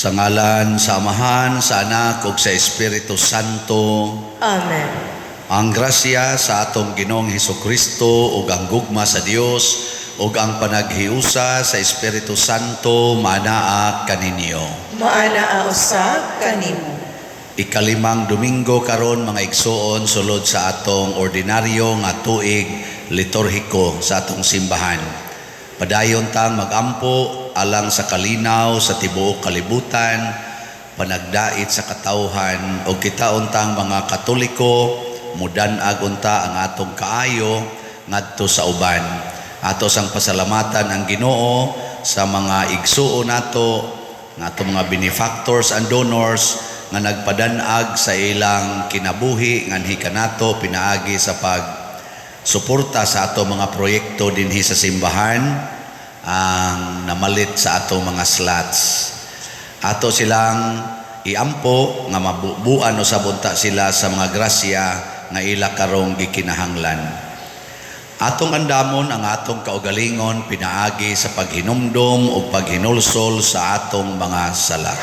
Sa ngalan sa Amahan, sa Anak, ug sa Espiritu Santo. Amen. Ang grasya sa atong Ginoong Hesukristo ug ang gugma sa Dios ug ang panaghiusa sa Espiritu Santo manaa kaninyo. Maana usab kanimo. Ikalimang Domingo karon mga igsoon sulod sa atong ordinaryo nga tuig liturhiko sa atong simbahan. Padayon tang magampo alang sa kalinaw sa tibuok kalibutan, panagdait sa katawhan o kita untang mga Katoliko mudan-ag unta ang atong kaayo ngadto sa uban. Ato sang pasalamatan ang Ginoo sa mga igsuon nato, nga atong mga benefactors and donors nga nagpadanag sa ilang kinabuhi nganhi kanato pinaagi sa pag-suporta sa ato mga proyekto dinhi sa simbahan, ang namalit sa ato mga slots. Ato silang iampo nga mabubuan o sabunta sila sa mga grasya nga ila karong gikinahanglan. Atong andamon ang atong kaugalingon pinaagi sa paghinumdom o paghinulsol sa atong mga sala.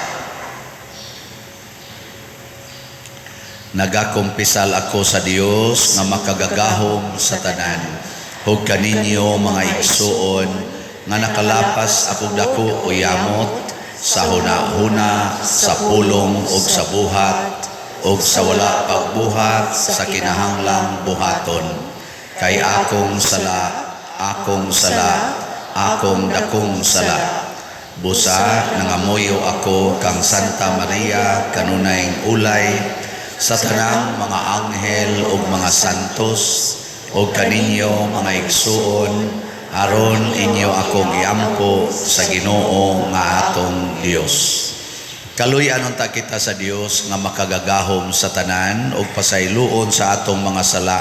Nagakumpisal ako sa Dios nga makagagahom sa tanan. Hug kaninyo mga igsuon nga nakalapas akong dako o yamot sa hunahuna, sa pulong ug sa buhat ug sa wala pagbuhat sa kinahanglang buhaton. Kay akong sala, akong dakong sala. Busa nangamuyo ako kang Santa Maria kanunayng ulay sa tanang mga anghel ug mga santos ug kaninyo mga igsuon aron inyo akong iampo sa Ginoo nga atong Dios. Kaluy-an unta kita sa Dios nga makagagahom sa tanan ug pasayloon sa atong mga sala.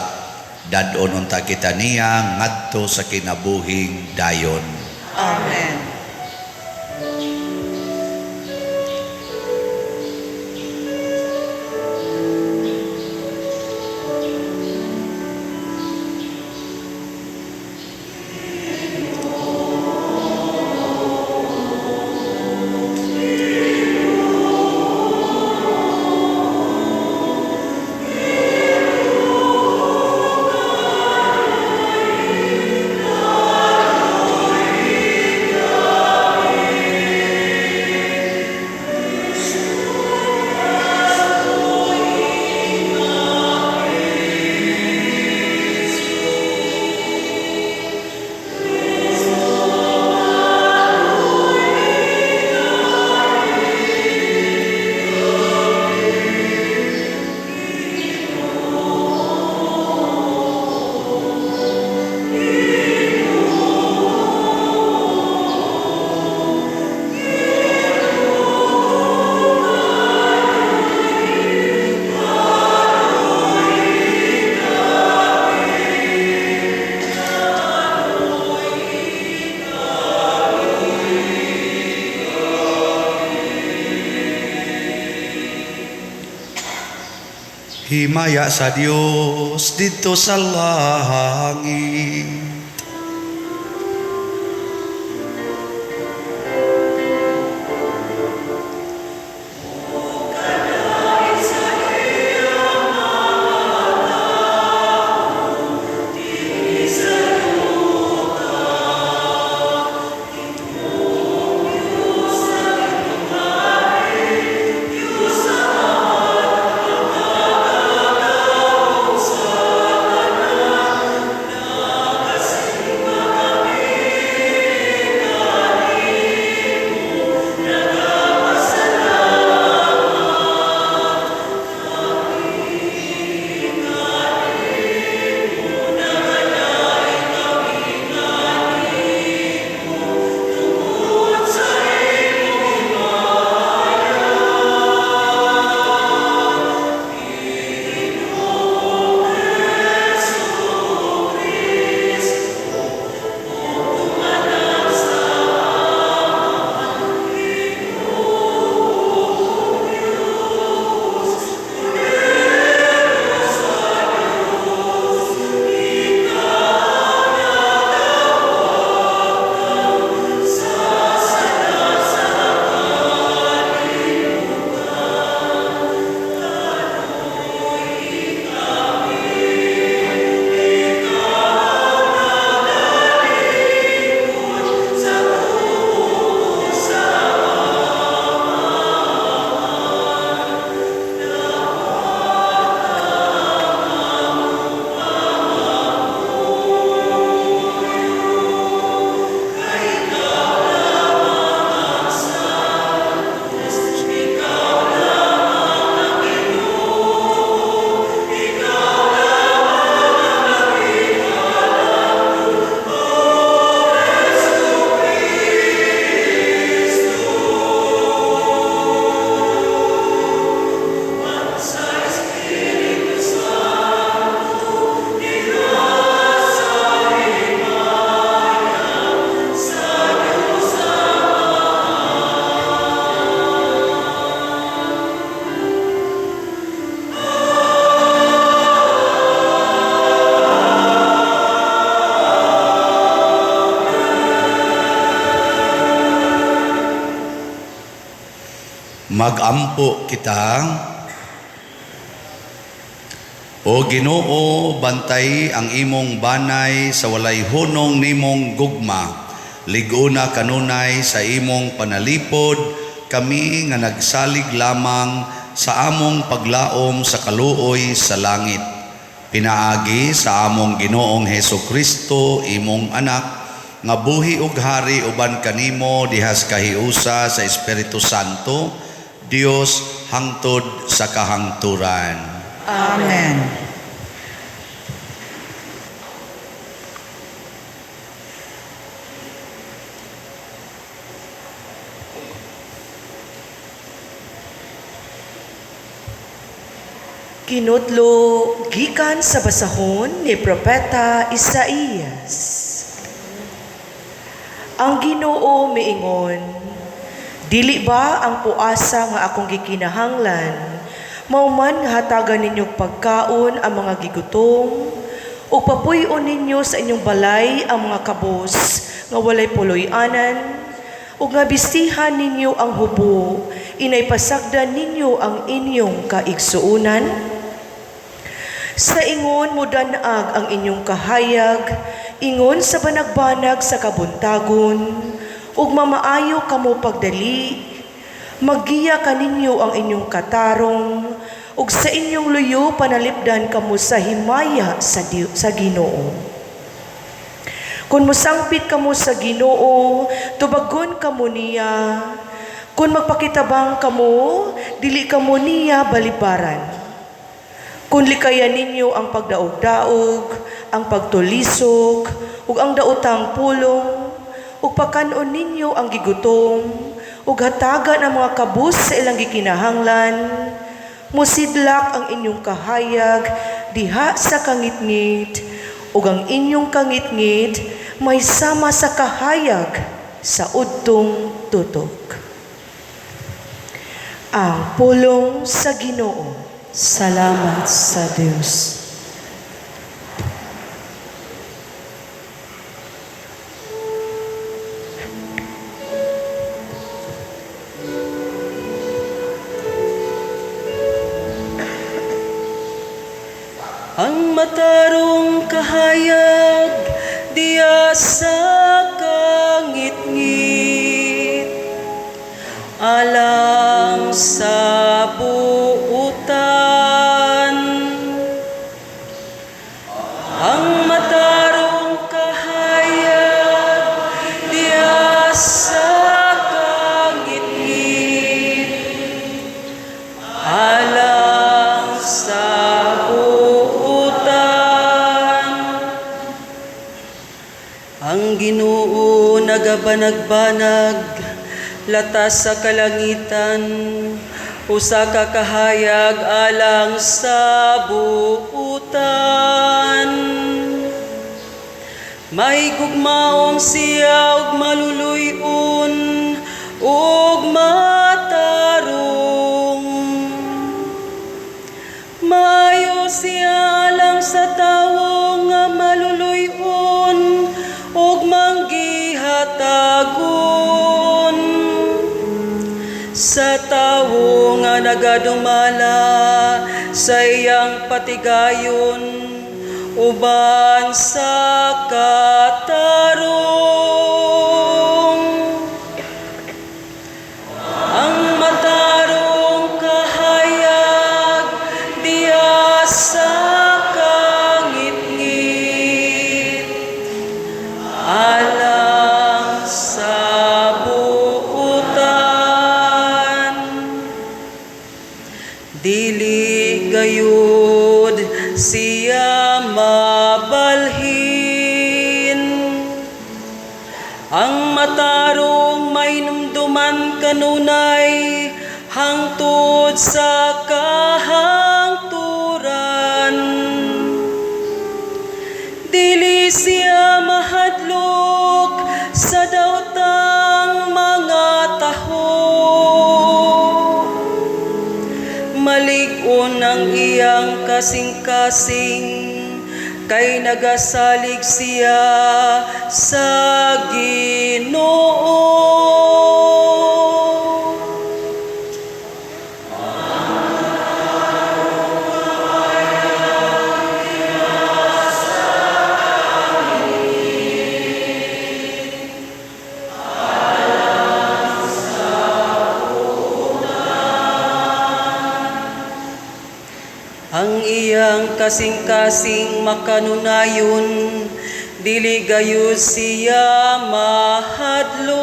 Dadon unta kita niya ngadto sa kinabuhing dayon. Amen. Himaya sa Dios dito sa langit. Magampo kita. O Ginoo, bantay ang imong banay sa walay hunong nimong gugma. Liguna kanunay sa imong panalipod, kami nga nagsalig lamang sa among paglaom sa kaluoy sa langit. Pinaagi sa among Ginoong Hesukristo, imong anak, nga buhi ug hari uban kanimo dihas kahiusa sa Espiritu Santo, Dios hangtod sa kahangturan. Amen. Kinutlo gikan sa basahon ni Propeta Isaías. Ang Ginoo miingon, dili ba ang puasa nga akong gikinahanglan, mauman hatagan ninyong pagkaon ang mga gigutom, o papuyon ninyo sa inyong balay ang mga kabos nga walay puloy-anan, o nga bistihan ninyo ang hubo, inay pasagdan ninyo ang inyong kaigsuunan? Sa ingon mo danag ang inyong kahayag, ingon sa banagbanag sa kabuntagon, ug mamaayo kamo pagdali, maggiya kaninyo ang inyong katarong, ug sa inyong luyo panalipdan kamo sa himaya sa Ginoo. Kung musangpit kamo sa Ginoo, tubagon kamo niya. Kung magpakitabang kamo, dili kamo niya balibaran. Kung likayan ninyo ang pagdaog-daog, ang pagtulisok, ug ang daotang pulong, ug pakanon ninyo ang gigutom, ug hatagan ang mga kabus sa ilang gikinahanglan, musidlak ang inyong kahayag diha sa kangitngit, ug ang inyong kangitngit may sama sa kahayag sa udtong tutok. Ang pulong sa Ginoo. Salamat sa Diyos. Ang matarong kahayag diya sa kangit-ngit, alang sa buutan. Ang matarong kahayag diya sa kangit-ngit, alang sa buutan. Ang Ginoo nagabanag-banag latas sa kalangitan, usa ka kahayag alang sa buutan. May gugmaon siya ug maluluy-on ug matarong. Maayo siya alang sa tawo nga maluluy-on ug manggihatagon. Sa tawo nga nagadumala sa iyang patigayon, uban sa katarong. Ang matarong kahayag diya sa kangit-ngit, alang sa buutan. Dili gayud siya mabalhin. Ang matarong may numduman kanunay hangtod sa kahangturan. Dili siya mahadlok sa daotang mga taho. Malig-on ang iyang kasing-kasing, kay nagasalig siya sa Ginoo. iyang kasing-kasing makanunayon, dili gayud siya mahadlok.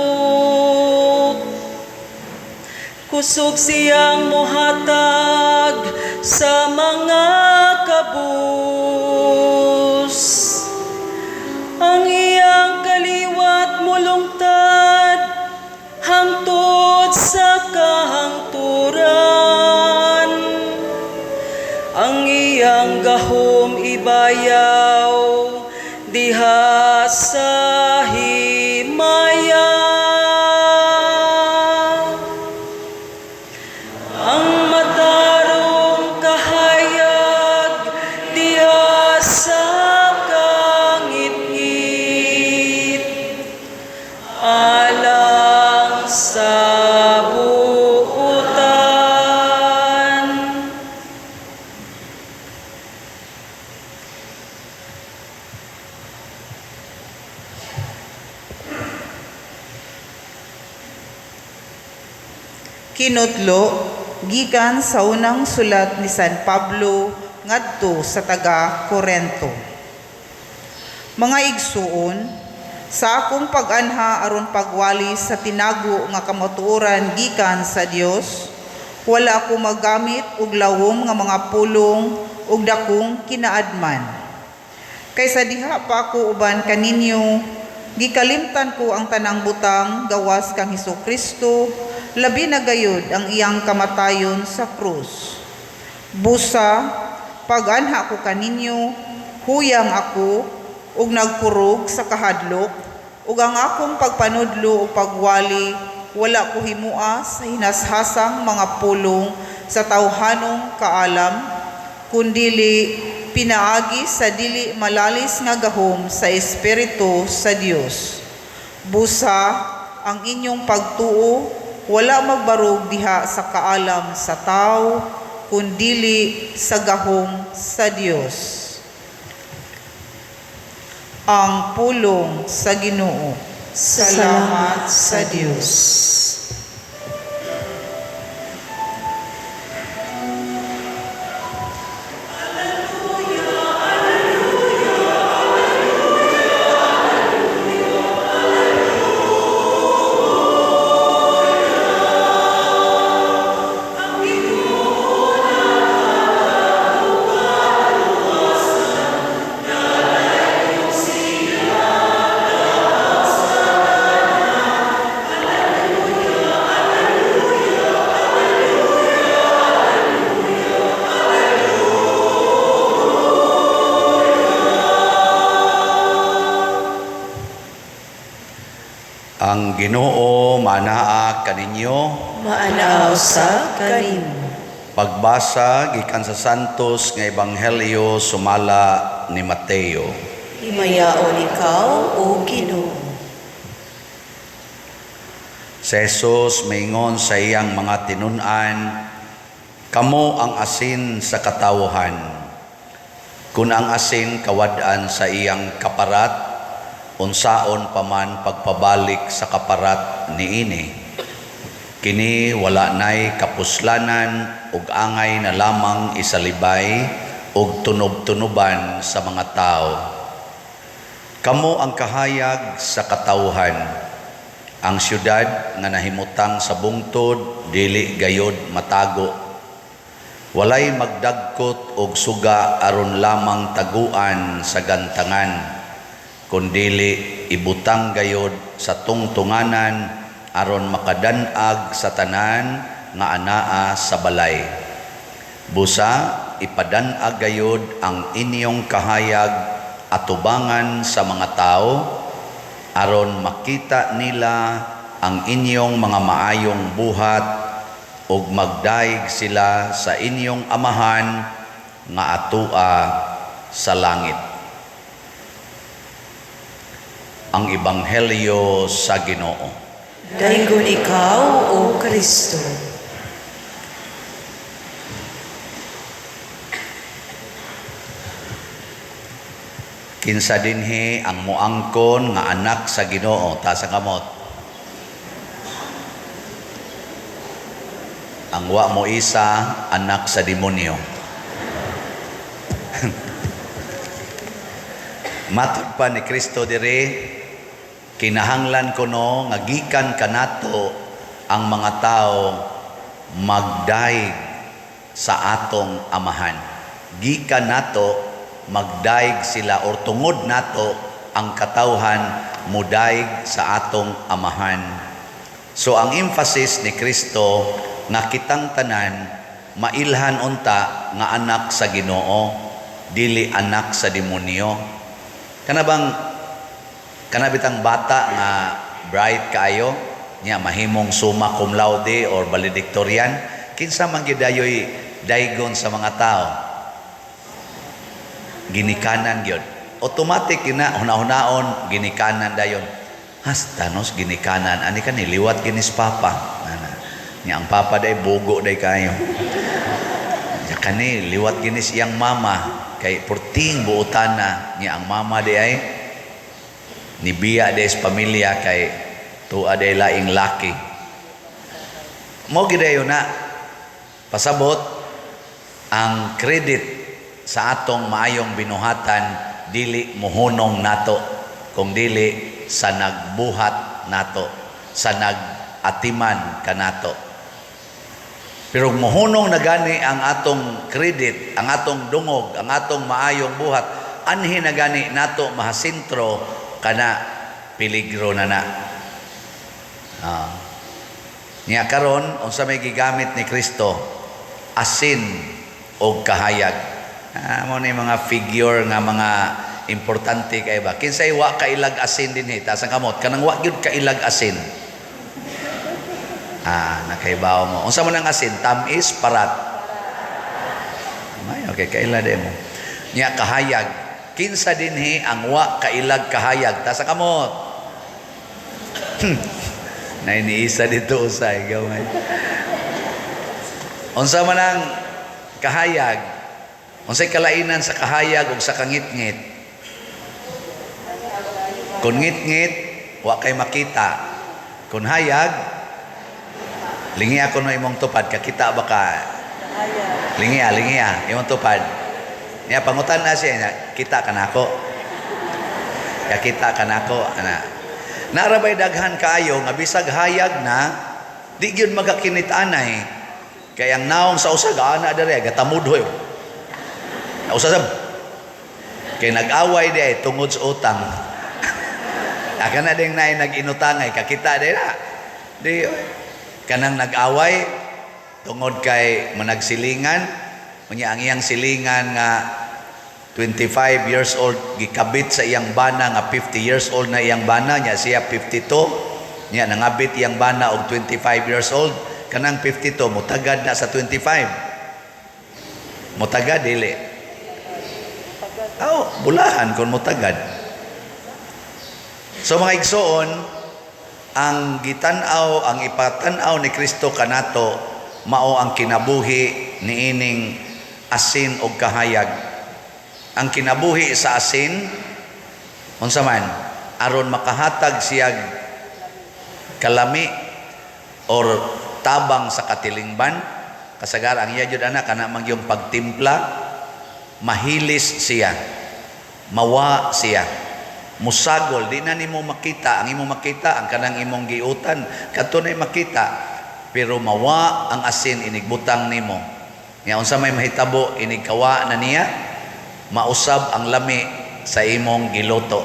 Kusog siyang mohatag sa mga kabus. Ang iyang kaliwat mulungtad hangtod sa kahangturan. Ang iyang gahom ibayaw diha sa himaya. Ang matarong kahayag diha sa kangit-ngit, alang sa buutan. Kinutlo gikan sa unang sulat ni San Pablo ngadto sa taga Corinto. Mga igsuon, sa akong pag-anha aron pagwali sa tinago nga kamatuoran gikan sa Dios, wala ako magamit og lawom nga mga pulong ug dakong kinaadman. Kaysa diha pa ako uban kaninyo, gikalimtan ko ang tanang butang gawas kang Hesukristo, labi na gayud ang iyang kamatayon sa krus. Busa, pag-anha ko kaninyo, huyang ako, ug nagkurog sa kahadlok, ug ang akong pagpanudlo o pagwali, wala ko himua sa hinashasang mga pulong sa tawhanong kaalam, kundili pinaagi sa dili malalis nga gahom sa Espiritu sa Dios. Busa, ang inyong pagtuo, wala magbarog diha sa kaalam sa tao, kundili sa gahom sa Dios. Ang pulong sa Ginoo. Salamat sa Dios. Ang Ginoo manaa kaninyo. Maanaw sa kanimo. Pagbasa gikan sa Santos nga Ebanghelyo sumala ni Mateo. Himayaon ikaw, O Ginoo. Si Jesus maingon sa iyang mga tinun-an, kamo ang asin sa katawhan. Kung ang asin kawad-an sa iyang kaparat, unsaon paman pagpabalik sa kaparat niini. Kini wala nay kapuslanan ug angay na lamang isalibay ug tunob-tunuban sa mga tao. Kamo ang kahayag sa katawhan. Ang syudad nga nahimutang sa bungtod dili gayod matago. Walay magdagkot og suga aron lamang taguan sa gantangan, kundili ibutang gayod sa tungtunganan aron makadanag sa tanan nga anaa sa balay. Busa, ipadanag gayod ang inyong kahayag atubangan sa mga tao aron makita nila ang inyong mga maayong buhat ug magdaig sila sa inyong amahan nga atua sa langit. Ang Ebanghelyo sa Ginoo. Daingon ikaw, O Kristo. Kinsa dinhi ang muangkon nga anak sa Ginoo, ta sa kamot. Ang wa mo isa anak sa demonyo. Matod pa ni Kristo diri, kinahanglan ko no nga gikan kanato ang mga tao magdaig sa atong amahan. Gikan nato magdaig sila or tungod nato ang katawhan mudaig sa atong amahan. So ang emphasis ni Kristo nga kitang tanan mailhan unta nga anak sa Ginoo, dili anak sa demonyo. Kanabitang bata nga bright kaayo nya mahimong summa cum laude or valedictorian, kinsa man gyud dayoy daygon sa mga tao, ginikanan gyud automatic na hunahunaon ginikanan dayon. Hastanos ginikanan ani kan liwat ginis papa nya ang papa day bugo day kayo nya kani liwat ginis iyang mama kay purting buotana nya ang mama day ay nibiya day sa pamilya kay tuwa day laing laki. Mo gidayon na pasabot ang credit sa atong maayong binuhatan dili muhunong nato kung dili sa nagbuhat nato, sa nagatiman kanato. Pero muhunong na gani ang atong credit, ang atong dungog, ang atong maayong buhat, anhi na gani nato mahasintro kana peligro na na. Niya karon unsa may gigamit ni Kristo, asin o kahayag. Mo ni mga figure nga mga importante kay ba. Kinsay wa kailag asin dinhi ta sa kamot kanang wa gyud kailag asin. Nakaibaw mo. Unsa man ang asin? Tamis, parat. Ay, okay, kaila de mo. Nya kahayag. Kinsa dinhi ang wa kailag kahayag ta sa kamot. Na iniisa dito usay gamay. Unsa man ang kahayag? Unsay kalainan sa kahayag ug sa kangit-ngit? Kung ngit-ngit, wa kay makita. Kung hayag, lingi ako no imong tupad, kakita ba ka? Lingi imong tupad. Niya pangutan na siya, kita ka na ako. Kakita ka na ako. Narabay daghan kaayo, nga bisag hayag na, di yun magakinit-anay. Kaya ang naong sa usag, ana dere, gatamudhoy. Usasab. Kaya nag-away di tungod sa utang. Aka na ding naay nag-inutangay, kakita di na. Di, kanang nag-away, tungod kay managsilingan, unya ang iyang silingan nga 25 years old, gikabit sa iyang bana nga 50 years old na iyang bana, nya siya 52, nya nangabit iyang bana og 25 years old, kanang 52, mutagad na sa 25. Mutagad, dili. Bulahan kung mutagad. So mga igsoon, ang gitanaw, ang ipatanaw ni Kristo kanato, mao ang kinabuhi ni ining asin o kahayag. Ang kinabuhi sa asin, unsa man, aron makahatag siyag kalami or tabang sa katilingban, kasagar ang iya jud ana kana mang yung pagtimpla, mahilis siya, mawa siya, musagol, di na nimo makita. Ang imo makita, ang kanang imong giutan, kadto na makita, pero mawa ang asin inigbutang nimo. Nya unsa may mahitabo inigkawa na niya, mausab ang lami sa imong giluto.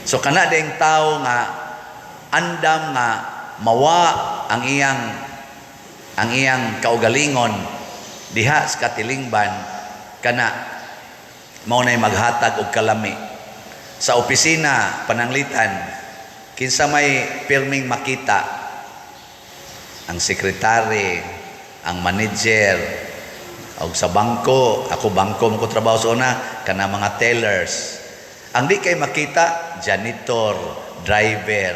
So kana ding tao nga andam nga mawa ang iyang kaugalingon diha sa katilingban, kana mao nay maghatag og kalami. Sa opisina pananglitan, kinsa may pirming makita, ang sekretary, ang manager, og sa bangko, ako bangko mo ko trabaho sa una, kana mga tellers. Ang di kay makita, janitor, driver.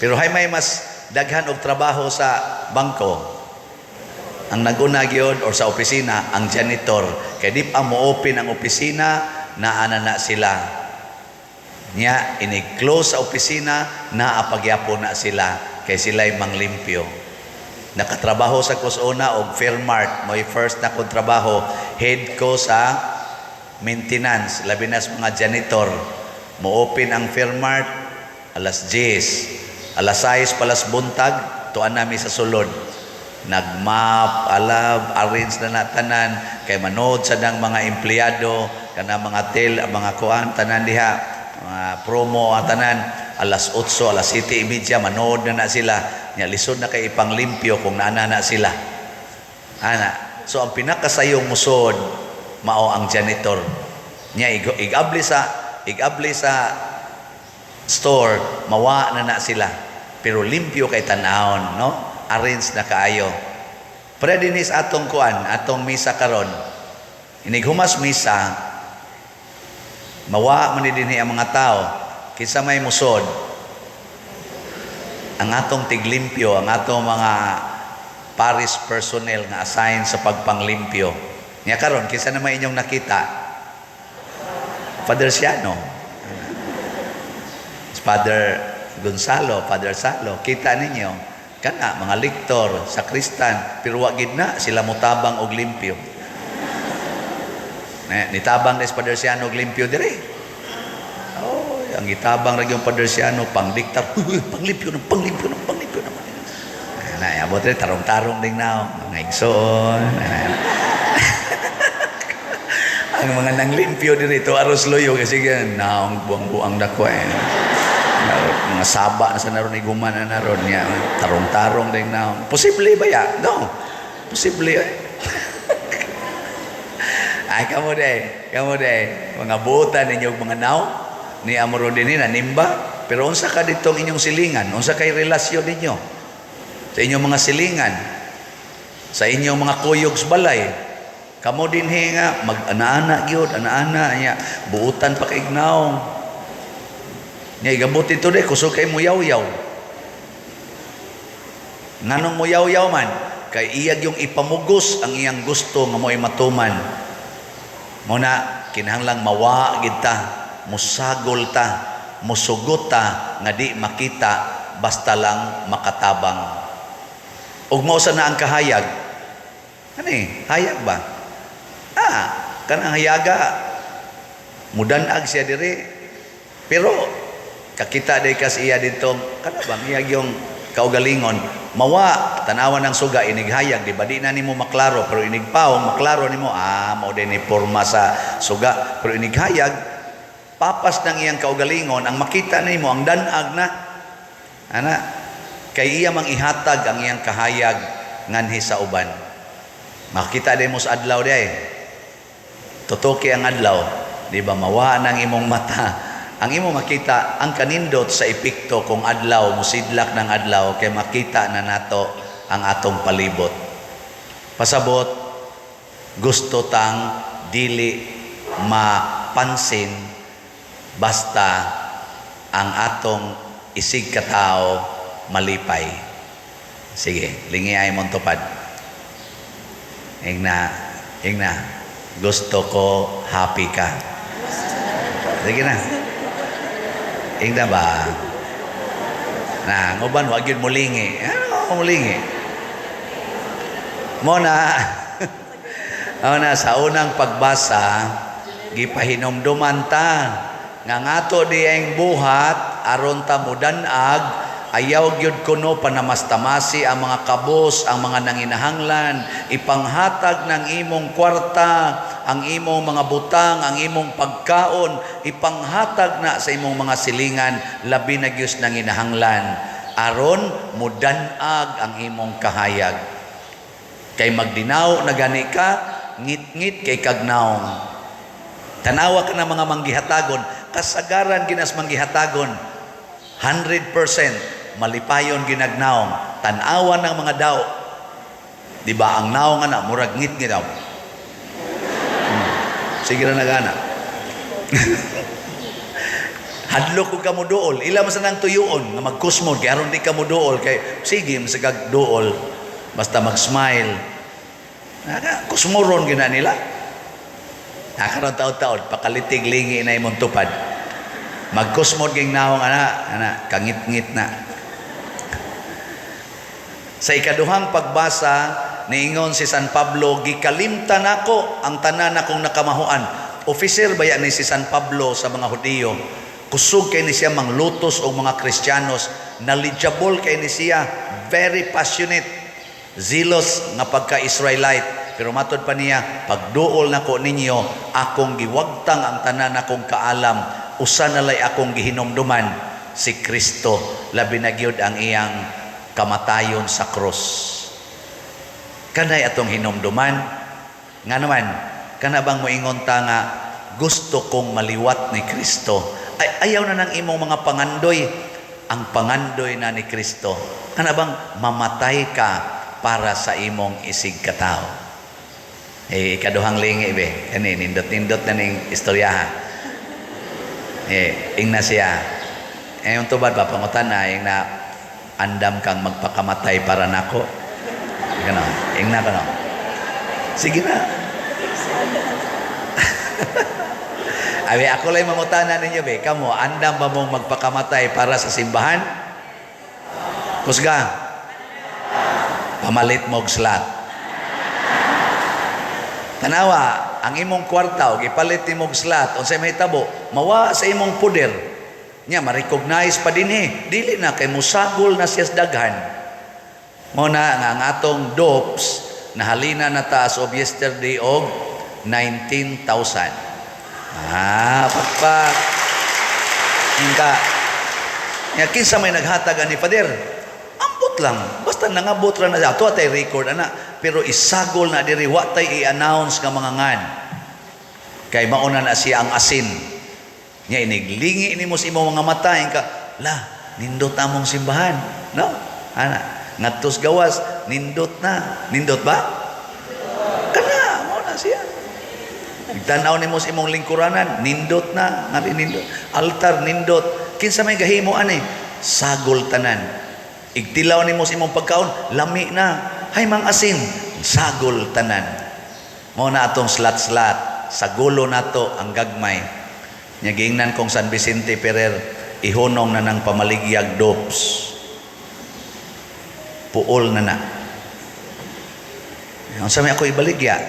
Pero hay may mas daghan og trabaho sa bangko. Ang naguna gyud or sa opisina, ang janitor. Kay di pa mo open ang opisina, naana na sila. Nya ini-close sa opisina, naapagyapo na sila kay sila'y manglimpyo. Nakatrabaho sa kusuna og Fairmart, mo'y first na kong trabaho, head ko sa maintenance, labi na sa mga janitor. Mo-open ang Fairmart, alas 10. Alas 6 palas buntag, tuan nami sa sulod. Nagmap, alab, arrange na natanan, kay manood sa dang mga empleyado, kana mga mga kuan, tanan diha, mga promo, tanan, alas 8, alas 7:30, manood na sila. Nya lisod na kay ipanglimpyo kung naana na sila. Ana. So ang pinakasayong musod mao ang janitor. Nya igabli sa store, mawa na sila. Pero limpyo kay tan-awon, no? Arrange na kaayo. Pero dinis atong kuan, atong misa karon. Inighumas misa, mawa man dinhi ang mga tao. Kinsa may musod, ang atong tiglimpyo, ang atong mga parish personnel nga assign sa pagpanglimpyo. Nya karon kinsa naman inyong nakita? Father Siano, Father Gonzalo, Father Salo, kita ninyo kana mga lektor sa Kristan, pero wa gid na sila mutabang og limpyo. Nitabang na si Father Siano og limpyo dire. Oh, ang gitabang ra gyud Father Siano pangdiktar, panglimpyo naman. Na abot rin tarong-tarong ding now, mga igsoon. Ang mga nanglimpyo dito aros loyo kasi gan naong buang-buang dako mga saba na sa naron iguman na naron niya tarong-tarong ding naong. Posible ba ya? No. Posible. Ay kamo day. Mga buotan ninyo mga naw ni amoro din na nimba, pero unsa ka ditong inyong silingan? Unsa kay relasyon ninyo? Sa inyong mga silingan, sa inyong mga kuyogs balay, kamo din nga mag-ana-ana gyud, ana-ana niya, buutan pa kay ignaw. Nya igabot ito de kusog kay muyaw-yaw. Nganong muyaw-yaw man kay iyag yung ipamugos ang iyang gusto nga mo'y matuman. Muna kinahanglang mawa gid ta, musagol ta, musugot ta nga di makita basta lang makatabang. Ug mao sa na ang kahayag. Ani, hayag ba? Kanang hayaga mudanag siya dire. Pero kakita day kas iya dito, kana bang iyag yung kaugalingon, mawa tanawan ng suga inighayag, di ba di na nimo maklaro, pero inigpaw maklaro nimo mao din ni porma sa suga, pero inighayag papas ng iyang kaugalingon ang makita nimo ang danag na ana kay iya mang ihatag ang iyang kahayag nganhi sa uban. Makita din mo sa adlaw day. Tutuki ang adlaw, di ba mawa ng imong mata. Ang imong makita ang kanindot sa epekto kung adlaw musidlak ng adlaw kay makita na nato ang atong palibot. Pasabot gusto tang dili mapansin basta ang atong isig katao malipay. Sige, lingi ay mong tupad. Ingna, gusto ko happy ka. Sige na. Ingna ba? Na, nguban, wag yun mulingi. Ano mulingi? Muna, sa unang pagbasa, gipahinomduman ta, nga ngato di ang buhat, aron ta mudanag, ayaw gyud kuno panamastamasi ang mga kabos, ang mga nanginahanglan, ipanghatag ng imong kwarta, ang imong mga butang, ang imong pagkaon, ipanghatag na sa imong mga silingan, labi na gyud nanginahanglan, aron mudanag ang imong kahayag. Kay magdinaw na gani ka, ngit-ngit kay kagnaong. Tanawa ka na mga manggihatagon, kasagaran ginas manggihatagon, 100% malipayon ginagnaong, tanawan ng mga daw. Di ba ang naong na murag ngit daw. Sige na nagana. Hadlok ko ka mo dool, ila man sa nang tuyoon nga magkusmod kay aron di ka mo dool kay sige masagag dool basta mag-smile. Kusmoron gina nila. Nakaroon taon-taon pakalitig lingi na imong tupad. Magkusmod ging naong ana kangit-ngit na. Sa ikaduhang pagbasa niingon si San Pablo, gikalimtan ako ang tanan akong nakamahuan officer ba yan ni si San Pablo sa mga Hudiyo. Kusog kay ni siya manglutos o mga Kristiyanos. Knowledgeable kay ni siya. Very passionate. Zealous nga pagka-Israelite. Pero matod pa niya, pagduol na ko ninyo, akong giwagtang ang tanan akong kaalam. Usa na lay akong gihinomduman, si Kristo. Labi na gyud ang iyang kamatayon sa krus. Kanay atong hinomduman. Nga naman, kana bang moingon ta nga, gusto kong maliwat ni Kristo. Ayaw na ng imong mga pangandoy. Ang pangandoy na ni Kristo. Kana bang mamatay ka para sa imong isig katao. Ikaduhang lingi be. Kani nindot-nindot na ning istorya. Ingna siya. Yung tubad ba pangutan na ing na andam kang magpakamatay para nako. Gano. Ingna ka no. Sige na. Abi ako lang mamutanan ninyo be. Kamo andam ba mong magpakamatay para sa simbahan? Kusga. Pamalit mo og slot. Tanawa, ang imong kwarta og ipalit mo og slot unsay mahitabo, mawa sa imong puder. Nya ma-recognize pa dinhi. Dili na kay musagol na siya sa daghan. Mo na nga ang atong dopes nahalina na taas of yesterday og 19,000. Pakpak. Ingka. Nya kinsa may naghatag ani pader? Ambot lang. Basta nangabot ra na ato atay record ana, pero isagol na diri wa tay i-announce nga mga ngan. Kay mauna na siya ang asin. Nya iniglingi nimo sa imong mga mata ingka, la, nindot among simbahan. No? Ana, ngadtos gawas, nindot na. Nindot ba? Kana, mao na siya. Tanaw nimo sa imong lingkuranan, nindot na, ngari nindot. Altar nindot. Kinsa may gahimo ani? Sagol tanan. Igtilaw nimo sa imong pagkaon, lami na. Hay mang asin, sagol tanan. Mo na atong slat-slat, sagulo nato ang gagmay. Nya giingnan kong San Vicente Ferrer, ihunong na ng pamaligyag dopes. Puol na na. Unsa may ako ibaligya?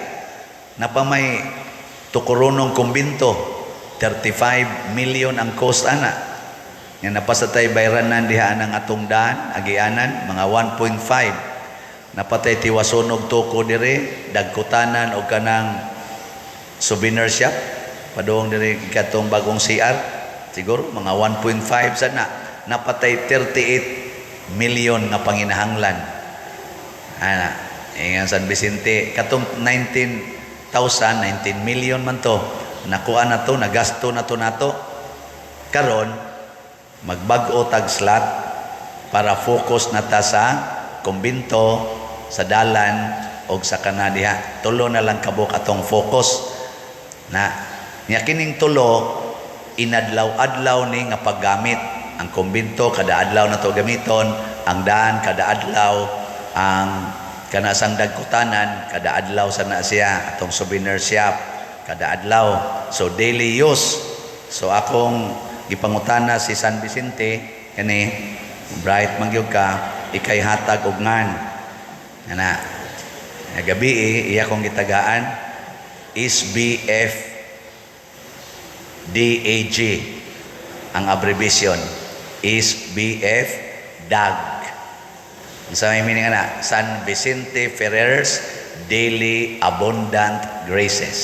Napamay tukuronong kumbinto, 35 million ang cost ana. Nga napasatay bayranan diha ng atong daan, agianan, mga 1.5. Napatay tiwasunog tuko dire, dagkutanan o kanang souvenir shop, padung dire katong bagong CR, siguro mga 1.5 sana. Napatay 38 million nga panginahanglan. Ana, ingan San Vicente, katong 19 million man to. Nakuha na to, nagasto na to nato. Karon, magbag-o tag slot para focus na ta sa kumbinto, sa dalan, o sa kanadiha. Tulo na lang kabuk atong focus. Na, niya kining tulo, inadlaw-adlaw ni nga paggamit. Ang kumbinto, kada adlaw na to gamiton. Ang daan, kada adlaw. Ang kanasang dagkutanan, kada adlaw sana siya, atong souvenir shop, kada adlaw. So daily use. So akong gipangutana si San Vicente, kani bright mangyog ka, ikay hatag og ngan. Ana. Gabi iya kong gitagaan SBF DAG ang abbreviation. SBF DAG. Sa may meaning na, San Vicente Ferrer's Daily Abundant Graces.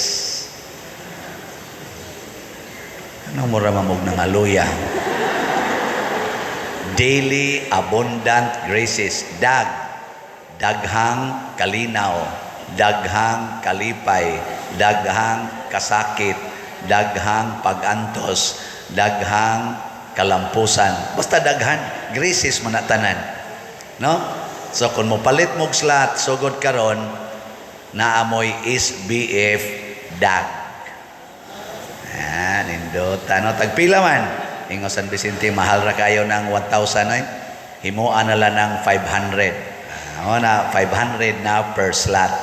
Ano mo ramamog ng aluya? Daily Abundant Graces. Dag. Daghang kalinaw. Daghang kalipay. Daghang kasakit. Daghang pagantos. Daghang kalampusan. Basta daghan. Graces manatanan. No? So kung mo palit mong slot, sugod karon naamoy SBF DAG. Nindot. Tagpila man. Ingo San Vicente, mahal ra kayo ng 1,000 ay. Himuan na lang ng 500. Na 500 na per slot.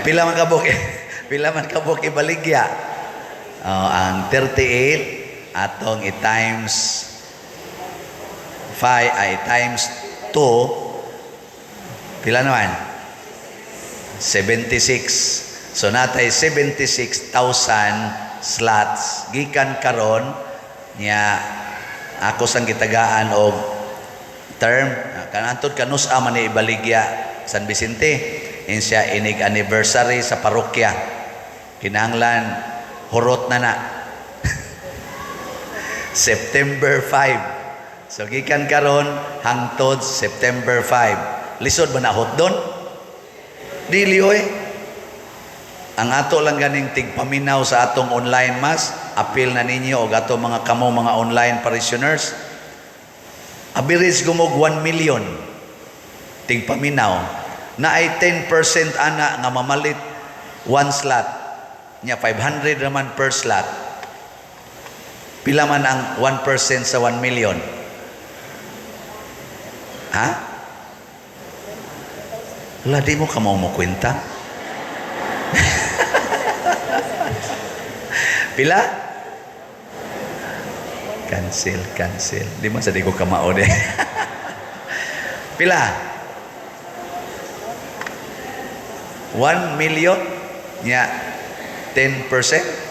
Pila man kabuk pila man kabuk ibaligya. Ang 38 atong i-times 5 ay times 2 pila naman 76. So natay 76,000 slots gikan karon nya ako sang gitagaan og term kanantod kanus-a man ni Ibaligya San Vicente insya inig anniversary sa parokya kinahanglan hurot na September 5. So gikan karon hangtod September 5. Lisod ba na hot doon? Dili oy. Ang ato lang ganing tigpaminaw sa atong online mass, appeal na ninyo o ato mga kamo mga online parishioners. Average gumog 1 million tigpaminaw. Na ay 10% ana nga mamalit one slot. Nya 500 naman per slot. Pila man ang 1% sa 1 million? Ha? Wala, di mo ka mo kwenta? Pila? Cancel. Di man sa di ko kamao de. Pila? 1 million? Nya 10%?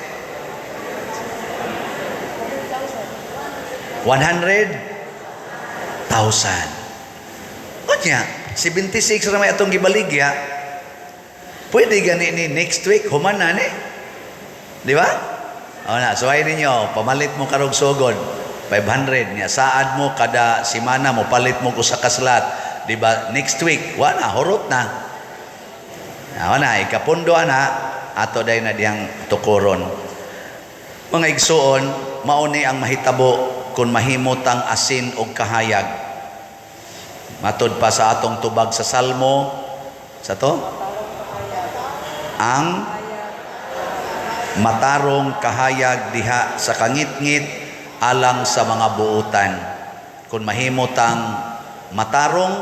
100,000. O niya, 76 ramay atong gibaligya. Pwede gani ni next week, human na ni. Di ba? O na, suway ninyo, pamalit mo karong sugod, 500. Niya, saad mo kada simana mo, palit mo ko sa kaslat. Di ba? Next week, wala, hurot na. Wala, ikapundo na, ato day na diyang tukuron. Mga igsuon, mauni ang mahitabo kung mahimot ang asin o kahayag. Matod pa sa atong tubag sa Salmo, sa to? Ang matarong kahayag diha sa kangit-ngit alang sa mga buutan. Kung mahimot ang matarong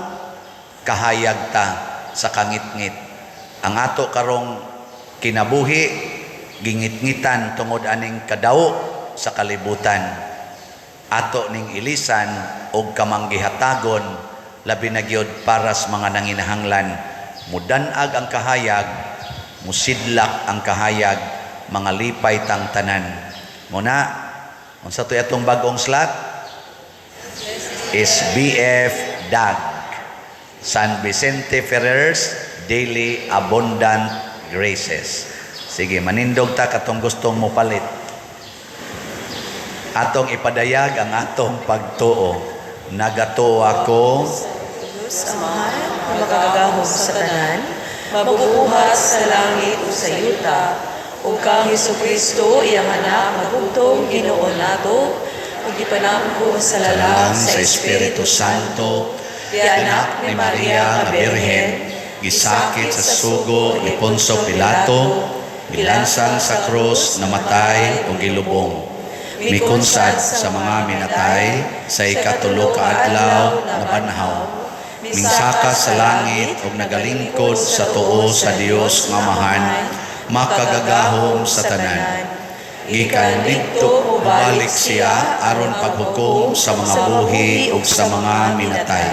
kahayag ta sa kangit-ngit. Ang ato karong kinabuhi, gingit-ngitan tungod aning kadaw sa kalibutan. Ato ning ilisan og kamanggihatagon labi na gyud para sa mga nanginahanglan. Mudanag ang kahayag, musidlak ang kahayag, mga lipay tang tanan. Muna, unsa to atong bagong slot? SBF DAG. San Vicente Ferrer's Daily Abundant Graces. Sige, manindog ta katong gustong mo palit. Atong ipadayag ang atong pagtuo. Nagatuo ako Sa mahal na magagahom sa tanan, mabubuhat sa langit o sa yuta, o kang Jesucristo, iyang anak, magugtong Ginoo nato, ug ipanamko sa lalang sa Espiritu Santo, di anak ni Maria nga Birhen, gisakit sa sugo ni Poncio Pilato, gilansang sa krus, namatay o gilubong. Mikunsad sa mga minatay, sa ikatulo ka adlaw na banhaw. Mingsaka sa langit ug nagalingkod sa tuo sa Dios nga Amahan, makagagahom sa tanan. Gikan didto mubalik siya aron paghukom sa mga buhi ug sa mga minatay.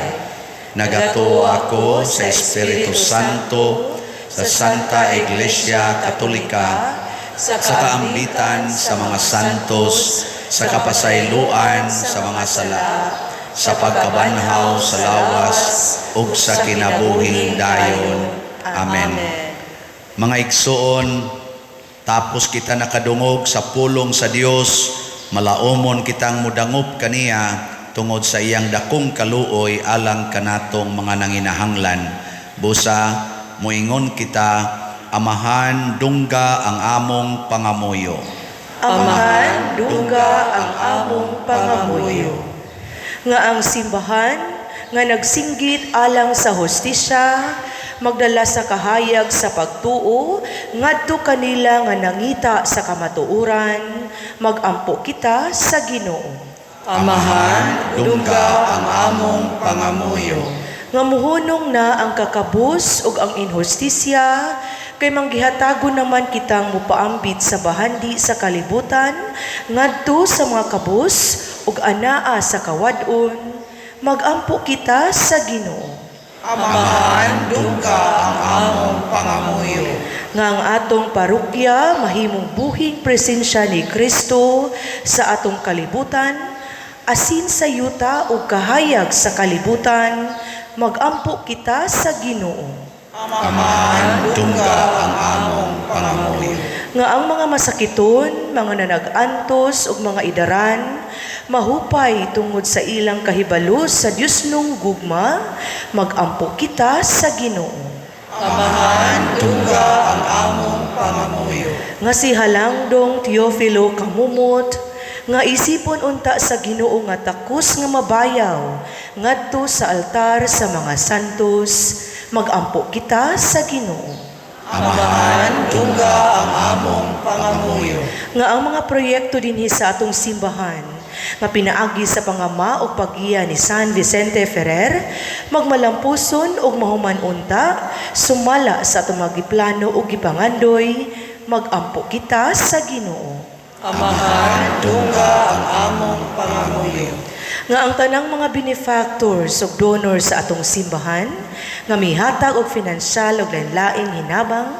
Nagatuo ako sa Espiritu Santo, sa Santa Iglesia Katolika, sa kaambitan sa mga santos, sa kapasayloan sa mga sala, sa pagkabanhaw sa lawas, ug sa kinabuhing dayon. Amen. Mga igsoon, tapos kita nakadungog sa pulong sa Dios, malaumon kitang mudangop kaniya tungod sa iyang dakong kaluoy alang kanatong mga nanginahanglan. Busa, muingon kita, Amahan, dungga ang among pangamuyo. Amahan, dungga ang among pangamuyo. Nga ang simbahan, nga nagsinggit alang sa hostisya, magdala sa kahayag sa pagtuo, ngadto kanila nga nangita sa kamatuoran, magampo kita sa Ginoo. Amahan, dungga ang among pangamuyo. Nga muhunong na ang kakabus ug ang inhostisya, kay manggihatago naman kitang mupaambit sa bahandi sa kalibutan, ngadto sa mga kabus ug anaa sa kawadon, magampo kita sa Ginoo. Amahan, dungga ang among pangamuyo. Nga ang atong parokya mahimong buhing presensya ni Kristo sa atong kalibutan, asin sa yuta ug kahayag sa kalibutan, magampo kita sa Ginoo. Amahan, dungga ang among pangamuyo. Nga ang mga masakiton, mga nanag-antos ug mga idaran, mahupay tungod sa ilang kahibalo sa Dios nung gugma, magampo kita sa Ginoo. Amahan, dungga ang among pangamuyo. Nga si Halangdong Teofilo kamumot, nga isipon unta sa Ginoo nga takos nga mabayaw, ngadto sa altar sa mga santos, magampo kita sa Ginoo. Amahan, dungga ang among pangamuyo. Nga ang mga proyekto dinhi sa atong simbahan, nga pinaagi sa pangama o pag-iya ni San Vicente Ferrer, magmalampuson og mahuman unta, sumala sa atong mga giplano o gipangandoy, magampo kita sa Ginoo. Amahan, dungga ang among pangamuyo. Nga ang tanang mga benefactors ug donors sa atong simbahan, nga mihatag og pinansyal ug lain-laing hinabang,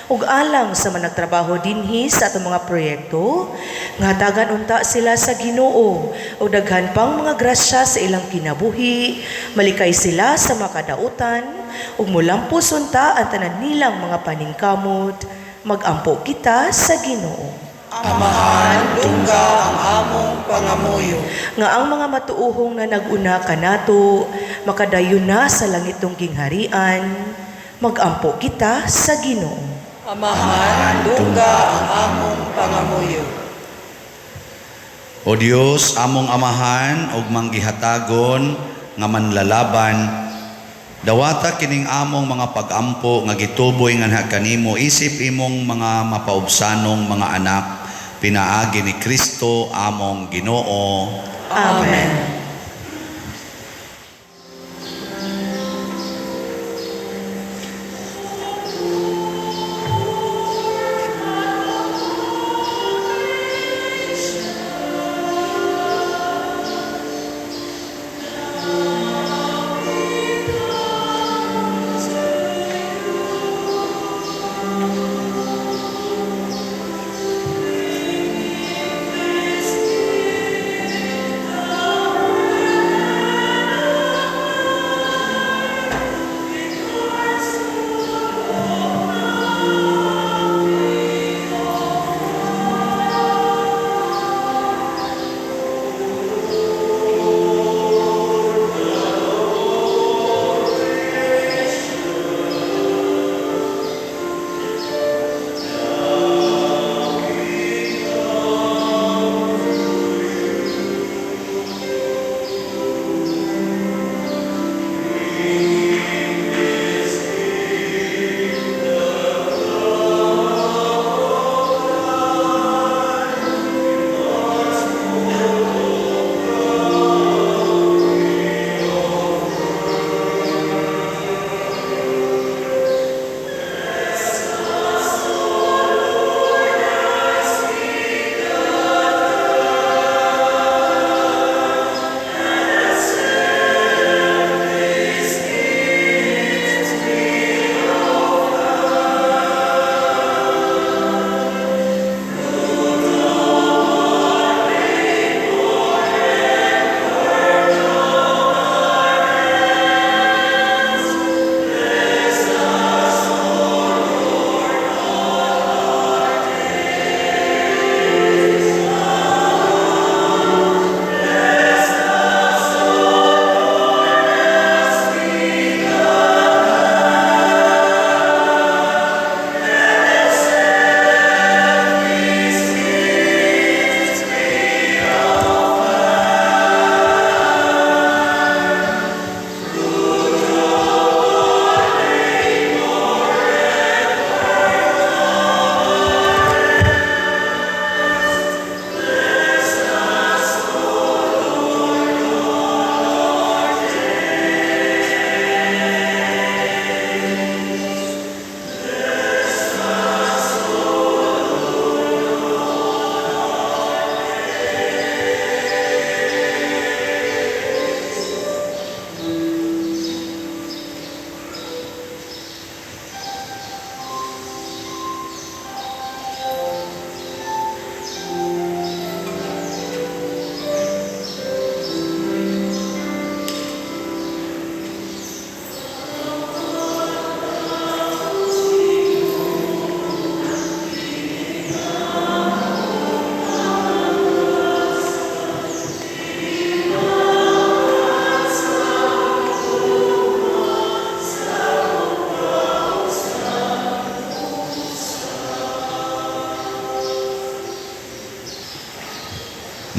ug alang sa managtrabaho dinhi sa atong mga proyekto, nga hatagan unta sila sa Ginoo ug daghan pang mga grasya sa ilang kinabuhi, malikay sila sa makadautan, ug mulampos unta ang tanan nilang mga paningkamot, magampo kita sa Ginoo. Amahan, dungga ang among pangamuyo. Nga ang mga matuuhong na naguna kanato, makadayon na sa langitong gingharian, magampo kita sa Ginoo. Amahan, dungga ang among pangamuyo. O Dios, among amahan ug manggihatagon nga manlalaban, dawata kining among mga pagampo nga gituboy nga kanimo isip imong mga mapaubsanong mga anak, pinaagi ni Kristo among Ginoo. Amen.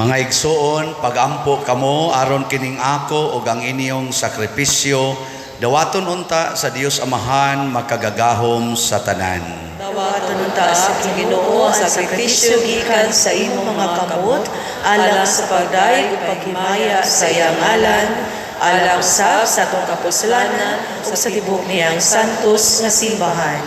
Mga igsuon, pagampo kamo aron kining ako ug ang inyong sakripisyo dawaton unta sa Dios Amahan makagagahom sa tanan. Dawaton unta sa Ginoo ang sakripisyo gikan sa imong mga kamot alang sa pagdayeg ug paghimaya sa iyang ngalan, alang sa atong kapuslanan ug sa tibok niyang santos nga simbahan.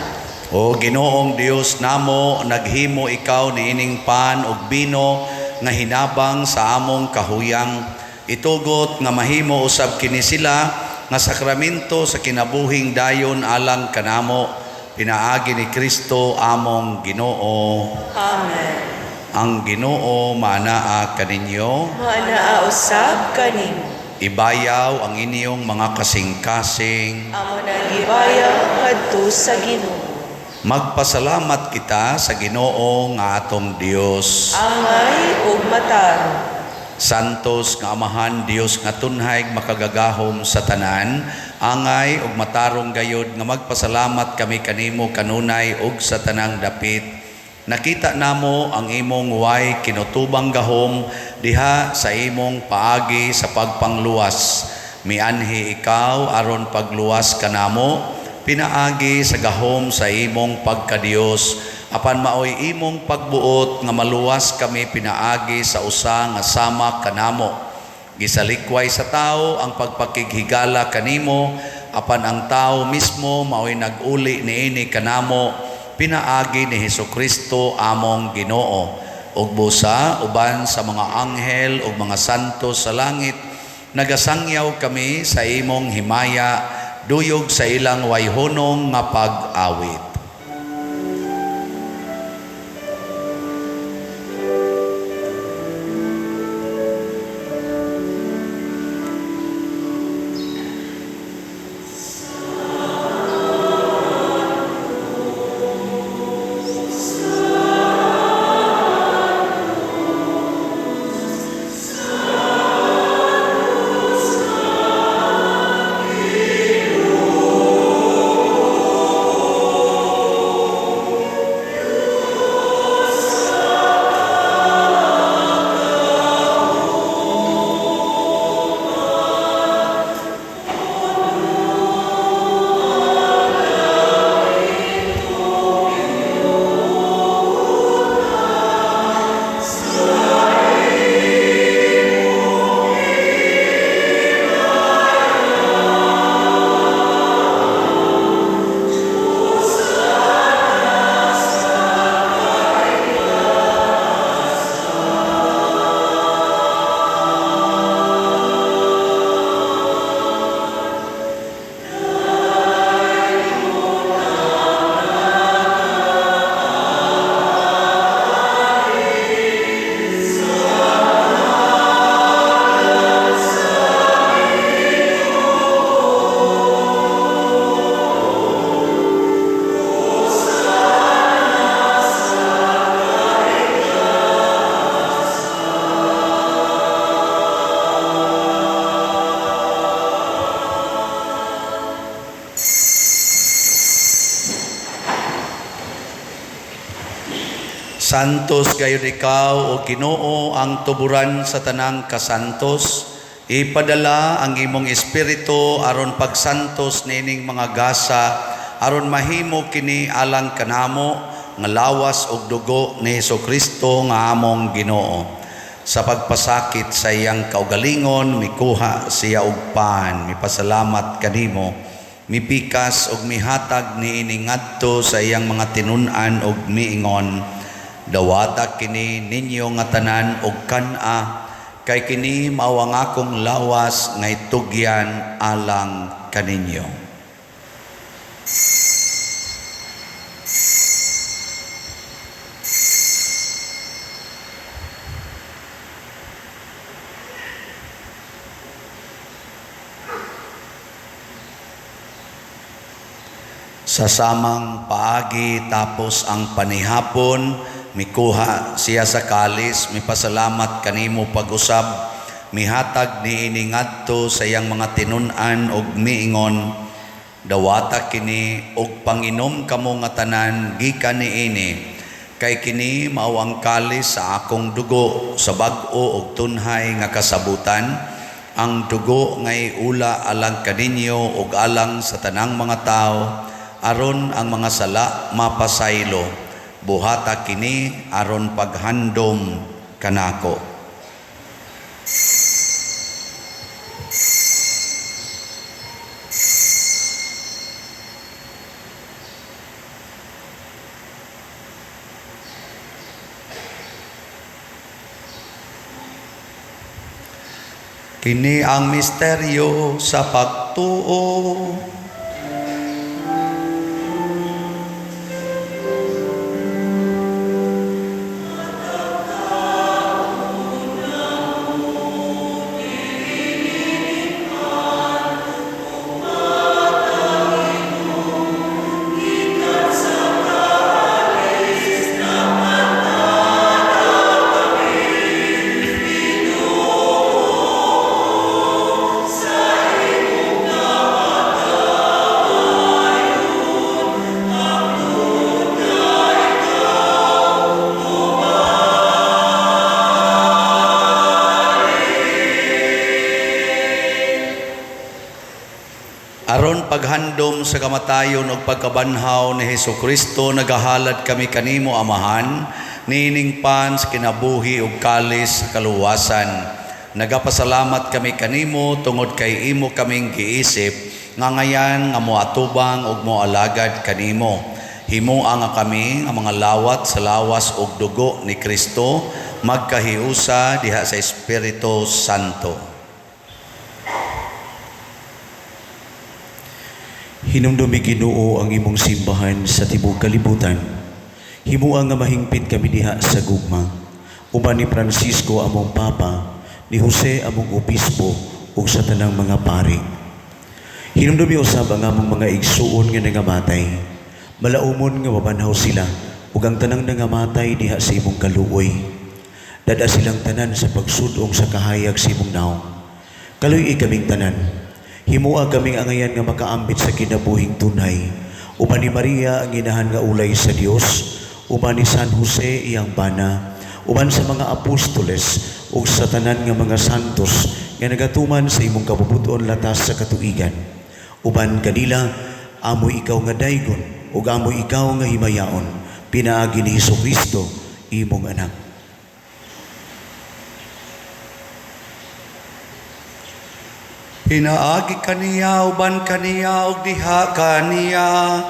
O Ginoong Dios namo, naghimo ikaw niining pan ug bino nga hinabang sa among kahuyang. Itugot nga mahimo usab kini sila nga sakramento sa kinabuhing dayon alang kanamo. Pinaagi ni Kristo among Ginoo. Amen. Ang Ginoo maanaa kaninyo. Maanaa usab kanimo. Ibayaw ang inyong mga kasing-kasing. Amo na gibayaw ngadto sa Ginoo. Magpasalamat kita sa Ginoo nga atong Dios. Angay ug matarong. Santos nga Amahan Dios nga tunhay makagagahom sa tanan, angay ug matarong gayud nga magpasalamat kami kanimo kanunay ug sa tanang dapit. Nakita namo ang imong way kinutubang gahom diha sa imong paagi sa pagpangluwas. Mianhi ikaw aron pagluwas kanamo, pinaagi sa gahom sa imong pagkadiyos. Apan maoy imong pagbuot nga maluwas kami pinaagi sa usa nga sama kanamo. Gisalikway sa tao ang pagpakighigala kanimo, apan ang tao mismo maoy nag-uli niini kanamo, pinaagi ni Hesukristo among Ginoo. Ug busa uban sa mga anghel ug mga santos sa langit, nagasangyaw kami sa imong himaya, duyog sa ilang wayhonong nga pag-awit. Santos gayud ikaw o Ginoo ang tuburan sa tanang kasantos. Ipadala ang imong espiritu aron pagsantos nining mga gasa, aron mahimo kini alang kanamo nga lawas ug dugo ni Hesukristo nga among Ginoo. Sa pagpasakit sa iyang kaugalingon, mikuha siya og pan, mipasalamat kanimo, mipikas ug mihatag niini ngadto sa iyang mga tinun-an ug miingon, dawata kini ninyo nga tanan og kan-a, kay kini mao ang akong lawas nga itugyan alang kaninyo. Sa samang paagi tapos ang panihapon, mikuha siya sa kalis, mipasalamat kanimo pag-usab, mihatag niini ngadto sa iyang mga tinun-an og miingon, dawata kini og panginom kamo nga tanan gikan niini, Kay kini mao ang kalis sa akong dugo sa bag-o ug tunhay nga kasabutan, ang dugo ngay ula alang kaninyo ug alang sa tanang mga tao, aron ang mga sala mapasaylo. Buhata kini aron paghandom kanako. Kini ang misteryo sa pagtuo. Aron paghandom sa kamatayon ug pagkabanhaw ni Hesukristo, nagahalad kami kanimo Amahan, niningpan sa kinabuhi ug kalis sa kaluwasan. Nagapasalamat kami kanimo tungod kay imo kaming giisip nga ngayan nga moatubang ug moalagad kanimo. Himuha nga kami ang mga lawat sa lawas ug dugo ni Kristo magkahiusa diha sa Espiritu Santo. Hinumdumi Ginoo ang imong simbahan sa tibuok kalibutan. Himuha nga mahingpit kami diha sa gugma. Uban ni Francisco among Papa, ni Jose among Obispo, ug sa tanang mga pari. Hinumdumi usab ang among mga igsuon nga nangamatay. Malaumon nga mabanhaw sila, ug ang tanang nangamatay diha sa imong kaluoy. Dada silang tanan sa pagsudong sa kahayag sa imong naong. Kaluy kaming tanan. Himuha kaming angayan nga makaambit sa kinabuhing tunay. Uban ni Maria ang inahan nga ulay sa Dios, uban ni San Jose iyang bana, uban sa mga apostoles ug sa tanan nga mga santos nga nagatuman sa imong kabubuton latas sa katuigan. Uban kanila amoy ikaw nga daygon ug amoy ikaw nga himayaon, pinaagi ni Hesukristo imong anak. Pinaagi kaniya uban kaniya ug diha kaniya,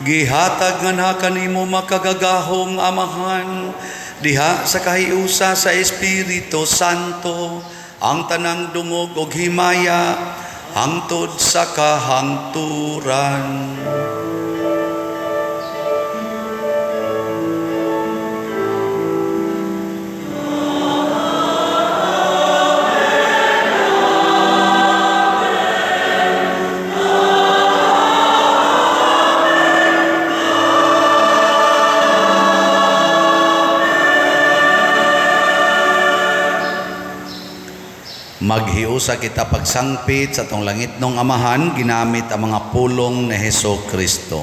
gihatag nga na kanimo makagagahong Amahan, diha sa kahiusa sa Espiritu Santo, ang tanang dungog ug himaya hangtod sa kahangturan. Maghiusa kita pagsangpit sa tong langit nung Amahan, ginamit ang mga pulong ni Hesukristo.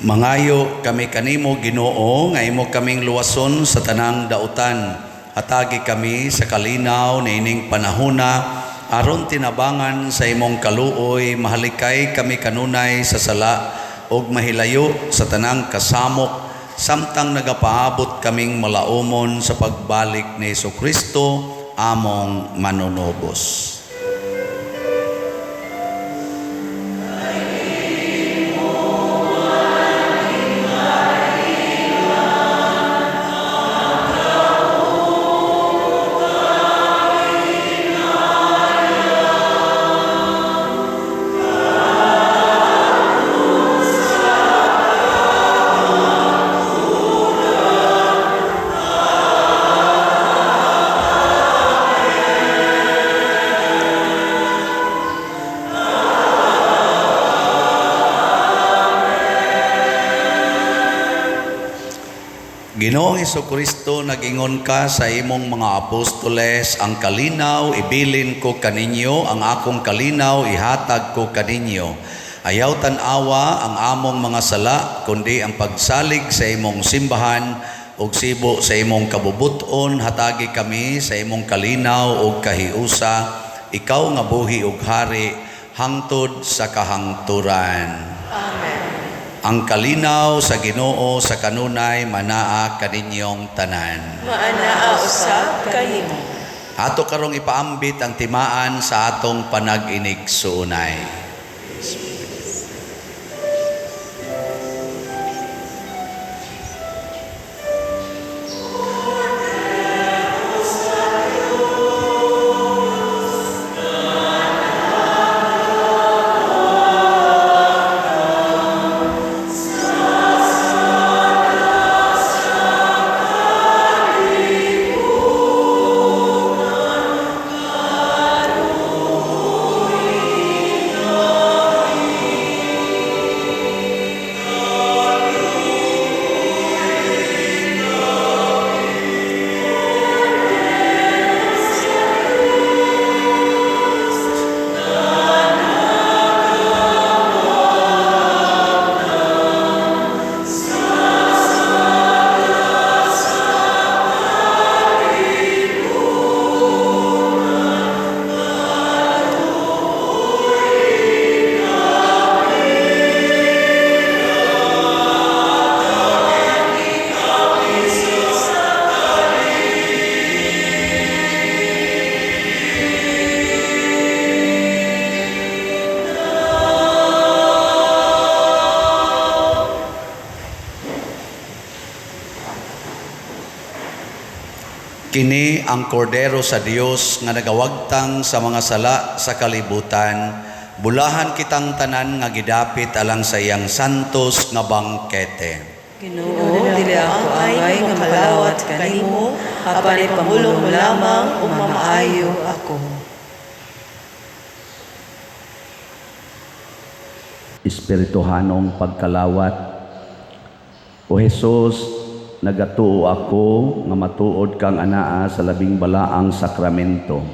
Mangayo kami kanimo Ginoo nga imo kaming luwason sa tanang dautan. Hatagi kami sa kalinaw na ining panahona aron tinabangan sa imong kaluoy, mahalikay kami kanunay sa sala ug mahilayo sa tanang kasamok samtang nagapaabot kaming malaumon sa pagbalik ni Jesucristo among manunubos. Ginoong Jesucristo, nagingon ka sa imong mga apostoles, ang kalinaw ibilin ko kaninyo, ang akong kalinaw ihatag ko kaninyo. Ayaw tan-awa ang among mga sala, kundi ang pagsalig sa imong simbahan ug sibo sa imong kabubuton. Hatagi kami sa imong kalinaw ug kahiusa, ikaw nga buhi ug hari hangtod sa kahangturan. Amen. Ang kalinaw sa Ginoo sa kanunay manaa kaninyong tanan. Maanaa usab kanimo. Ato karong ipaambit ang timaan sa atong panag-inig suunay. Kini ang kordero sa Dios nga nagawagtang sa mga sala sa kalibutan. Bulahan kitang tanan nga gidapit alang sa iyang santos nga bangkete. Ginoo, dili ako angay nga makalawat kanimo, apan ipamulong mo lamang ug mamaayo ako. Espirituhanong pagkalawat. O Jesus, nagatuo ako nga matuod kang anaa sa labing balaang sakramento.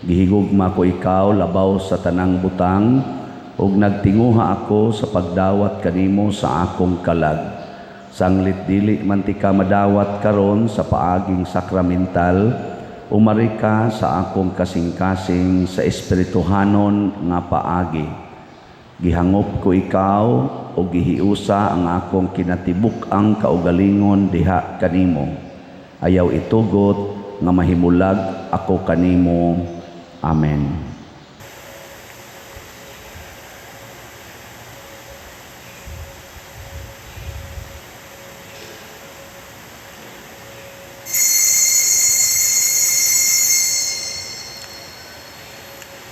Gihigugma ko ikaw labaw sa tanang butang ug nagtinguha ako sa pagdawat kanimo sa akong kalag. Sanglit dili man ti ka madawat karon sa paaging sakramental, umari ka sa akong kasing-kasing sa espirituhanon nga paagi. Gihangop ko ikaw o gihiusa ang akong kinatibuk ang kaugalingon diha kanimo. Ayaw itugot nga mahimulag ako kanimo. Amen.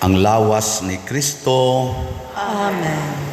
Ang lawas ni Kristo. Amen.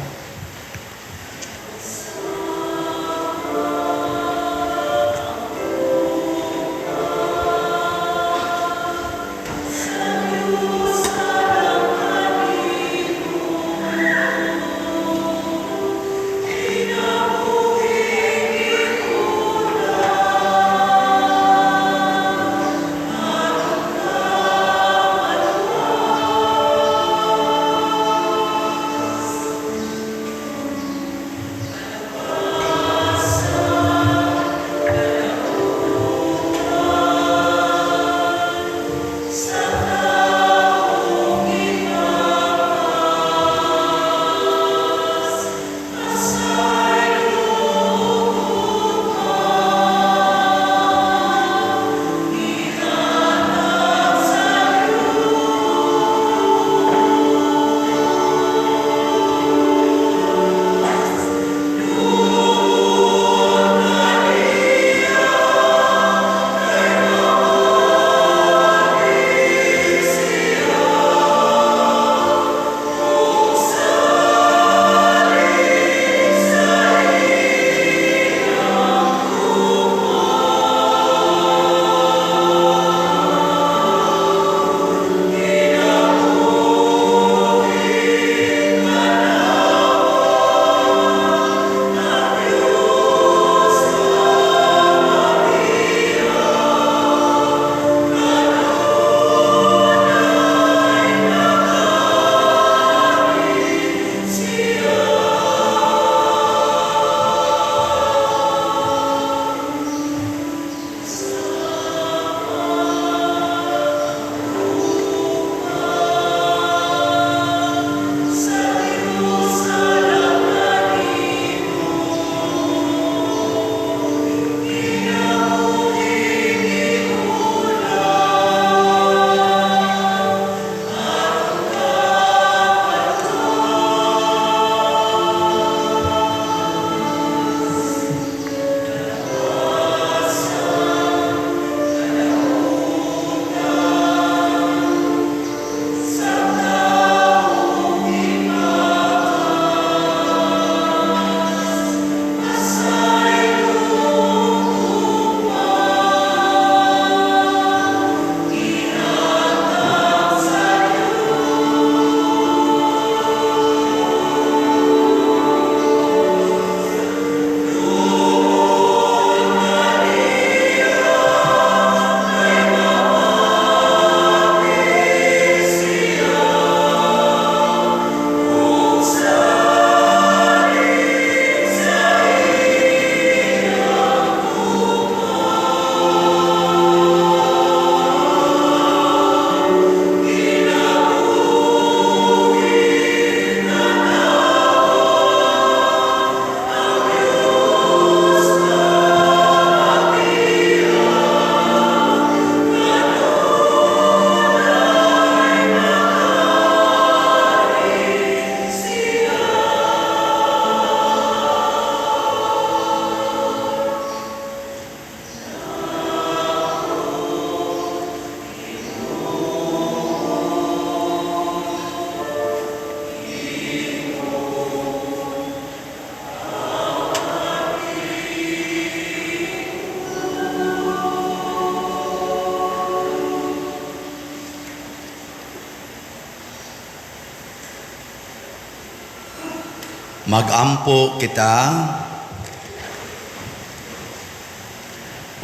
Magampo kita.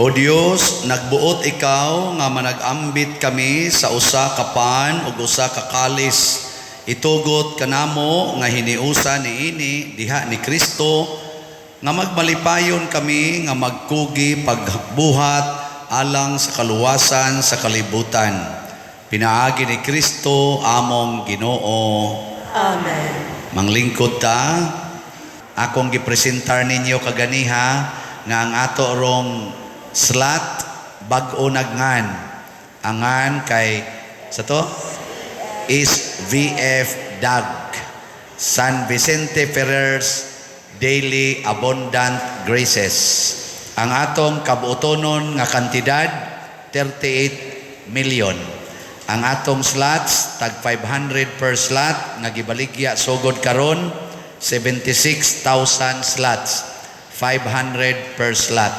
O Dios, nagbuot ikaw nga managambit kami sa usa ka pan ug usa ka kalis. Itugot kanamo nga hiniusa niini diha ni Kristo nga magmalipayon kami nga magkugi pagbuhat alang sa kaluwasan sa kalibutan. Pinaagi ni Kristo among Ginoo. Amen. Manglingkod ta. Akong gipresentar ninyo kaganiha nga ang ato rong slot bag-o nagngan. Angan kay sa to is VF Dag San Vicente Ferrer's Daily Abundant Graces. Ang atong kabuotonon nga kantidad 38 million. Ang atong slots tag 500 per slot nga gibaligya sugod karon 76,000 slots, 500 per slot.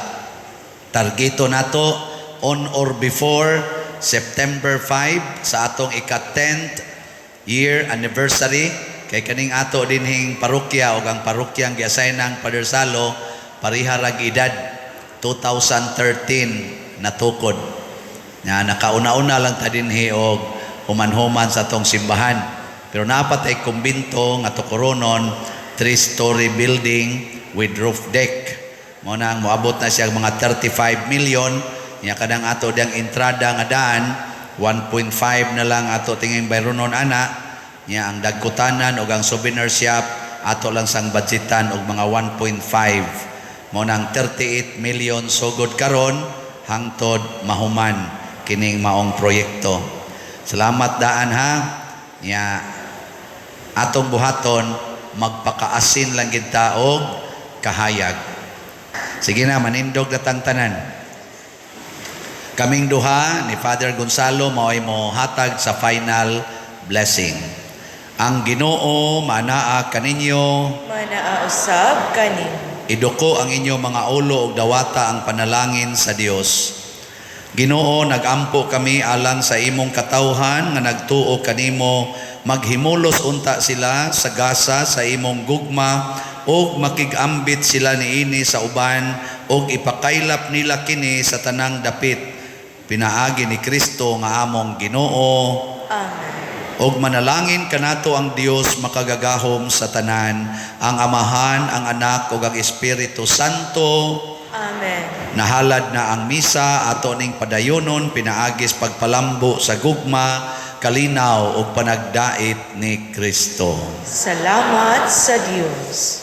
Targeto nato on or before September 5 sa atong ika-10th year anniversary kay kaning ato dinhing parokya o ang parokyang gi-assign ng Father Salo pariha rag edad 2013 natukod. Nakauna-una lang ta dinhi og human-human sa atong simbahan. Pero napat ay kumbinto nga tukoronon 3-story building with roof deck. Mo nang moabot na siya mga 35 million. Nya kadang ato diyang entrada nga daan 1.5 na lang ato tinging bayronon ana. Nya ang dagkutanan o ang souvenir shop ato lang sang budgetan og mga 1.5. Mo nang 38 million sugod karon hangtod mahuman kining maong proyekto. Salamat daan ha. Nya atong buhaton magpakaasin lang gid ta og kahayag. Sige na, manindog datang tanan. Kaming duha ni Father Gonzalo mao'y mo hatag sa final blessing. Ang Ginoo manaa kaninyo, Manaausab kanin. iduko ang inyo mga ulo ug dawata ang panalangin sa Dios. Ginoo, nagampo kami alang sa imong katawhan nga nagtuo kanimo maghimulos unta sila sa gasa sa imong gugma og makigambit sila niini sa uban og ipakaylap nila kini sa tanang dapit. Pinaagi ni Kristo nga among Ginoo. Amen. Og manalangin kanato ang Dios makagagahom sa tanan, ang Amahan, ang Anak ug ang Espiritu Santo. Amen. Nahalad na ang misa ato ning padayonon pinaagis pagpalambo sa gugma, kalinaw ug panagdait ni Kristo. Salamat sa Diyos.